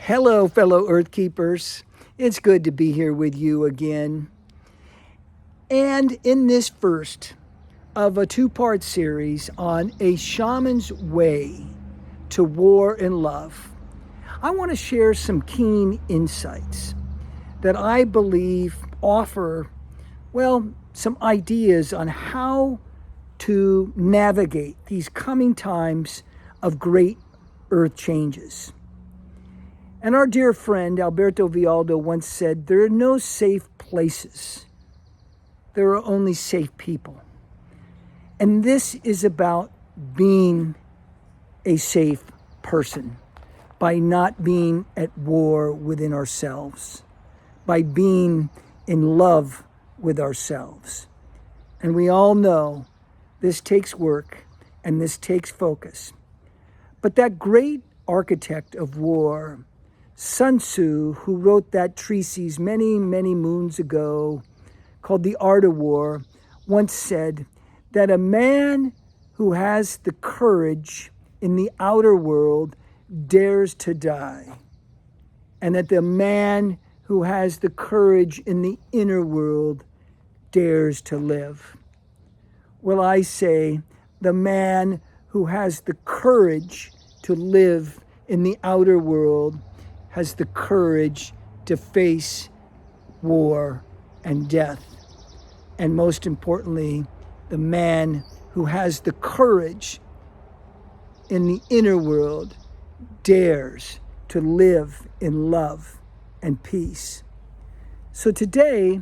Hello, fellow Earth Keepers. It's good to be here with you again. And in this first of a two-part series on a shaman's way to war and love, I want to share some keen insights that I believe offer, some ideas on how to navigate these coming times of great earth changes. And our dear friend Alberto Villoldo once said, "There are no safe places. There are only safe people." And this is about being a safe person by not being at war within ourselves, by being in love with ourselves. And we all know this takes work and this takes focus. But that great architect of war, Sun Tzu, who wrote that treatise many, many moons ago called The Art of War, once said that a man who has the courage in the outer world dares to die, and that the man who has the courage in the inner world dares to live. Well, I say the man who has the courage to live in the outer world has the courage to face war and death. And most importantly, the man who has the courage in the inner world dares to live in love and peace. So today,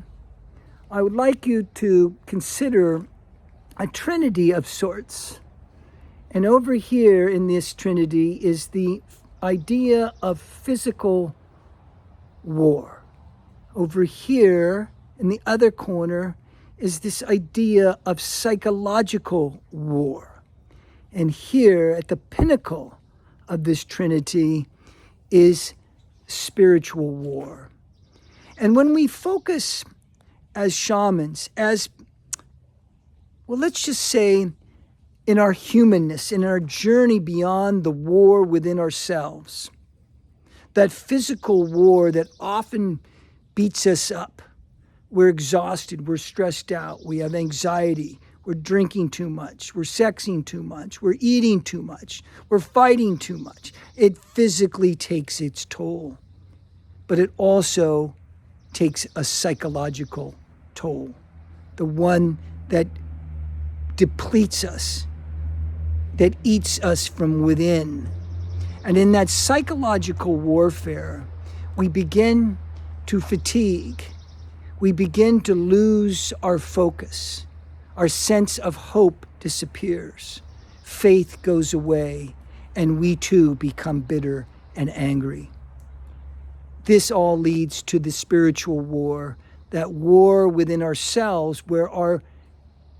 I would like you to consider a trinity of sorts. And over here in this trinity is the idea of physical war. Over here in the other corner is this idea of psychological war. And here at the pinnacle of this trinity is spiritual war. And when we focus as shamans, let's just say in our humanness, in our journey beyond the war within ourselves, that physical war that often beats us up. We're exhausted, we're stressed out, we have anxiety, we're drinking too much, we're sexing too much, we're eating too much, we're fighting too much. It physically takes its toll, but it also takes a psychological toll, the one that depletes us, that eats us from within. And in that psychological warfare, we begin to fatigue. We begin to lose our focus. Our sense of hope disappears. Faith goes away, and we too become bitter and angry. This all leads to the spiritual war, that war within ourselves where our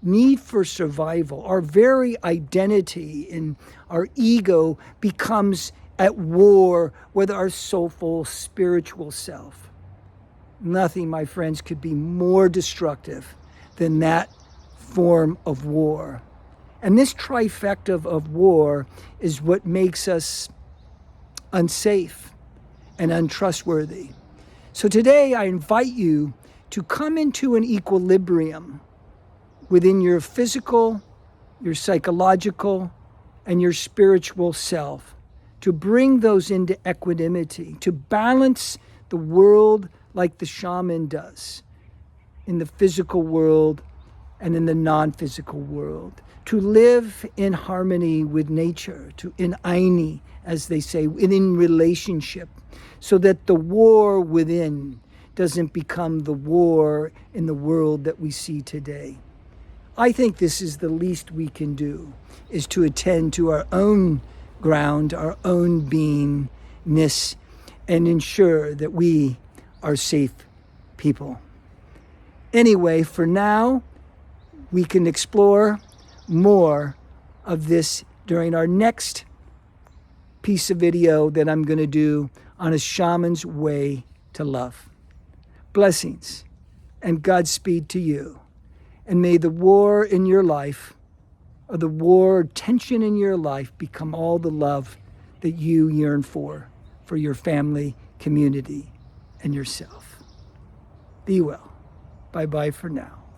need for survival, our very identity and our ego becomes at war with our soulful spiritual self. Nothing, my friends, could be more destructive than that form of war. And this trifecta of war is what makes us unsafe and untrustworthy. So today I invite you to come into an equilibrium within your physical, your psychological, and your spiritual self, to bring those into equanimity, to balance the world like the shaman does, in the physical world and in the non-physical world, to live in harmony with nature, in aini, as they say, in relationship, so that the war within doesn't become the war in the world that we see today. I think this is the least we can do, is to attend to our own ground, our own beingness, and ensure that we are safe people. Anyway, for now, we can explore more of this during our next piece of video that I'm going to do on a shaman's way to love. Blessings and Godspeed to you. And may the war in your life, or the war tension in your life, become all the love that you yearn for for your family, community, and yourself. Be well. Bye-bye for now.